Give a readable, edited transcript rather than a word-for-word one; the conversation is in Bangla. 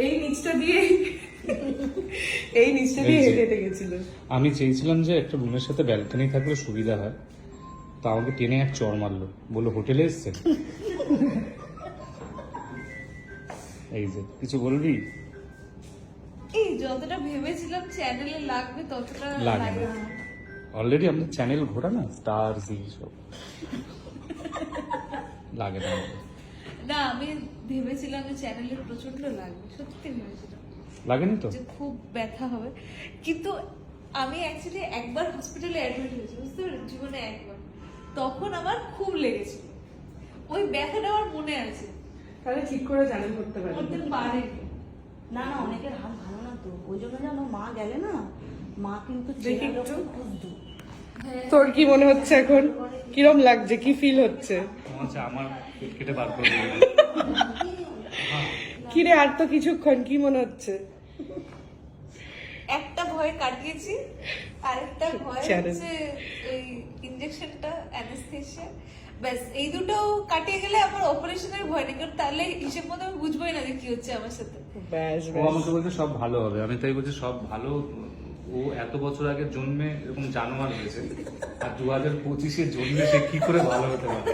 এই নিচটা দিয়ে হেঁটে হেঁটে গেছিল। আমি চেয়েছিলাম যে একটা রুমের সাথে ব্যালকনি থাকলে সুবিধা হয়, তা আমাকে টেনে এক চড় মারলো, বললো হোটেলে এসছে। এই যে কিছু বলবি? এই যতটা ভেবেছিলাম চ্যানেলে লাগবে ততটা লাগে লাগে না। না। অলরেডি আমাদের চ্যানেল ঘোরা না, স্টার জি সব লাগে না আমাদের। না আমি ভেবেছিলাম যে চ্যানেলে প্রচন্ড লাগবে, সত্যি ভেবেছিলাম লাগেনি তো? যে খুব ব্যথা হবে, কিন্তু আমি অ্যাকচুয়ালি একবার হসপিটালে অ্যাডমিট হয়েছি, বুঝতে পারলেন, জীবনে একবার। তখন আমার খুব লেগেছিল, ওই ব্যথাটা আমার মনে আছে। তাহলে ঠিক করে চ্যানেল করতে পারি। করতে পারেনি। না না, অনেকের হাত ভালো না তো, ওই জন্য যে আমার মা গেলে না, মা কিন্তু দেখি চেনালো একটু। খুব খুঁজতো। তোর কি মনে হচ্ছে এখন? কিরম লাগছে, কি ফিল হচ্ছে? আচ্ছা, আমার পেট কেটে বার করে দিল। কিরে আর তো কিছুক্ষণ, কি মনে হচ্ছে? একটা ভয় কাটিয়েছি, আরেকটা ভয় Channel. হচ্ছে ওই ইনজেকশনটা, অ্যানেস্থেশিয়া, ব্যাস এই দুটো কাটিয়ে গেলে আমার অপারেশনের ভয় নেই, কারণ তাহলে হিসেব মতো আমি বুঝবোই না যে কি হচ্ছে আমার সাথে। ব্যাস ও ব্যাস। আমাকে বলছে সব ভালো হবে, আমি তাই বলছি সব ভালো। ও এত বছর আগে জন্মে এরকম জানোয়ার হয়েছে, আর 2025-এ জন্মে সে কি করে ভালো হতে পারে?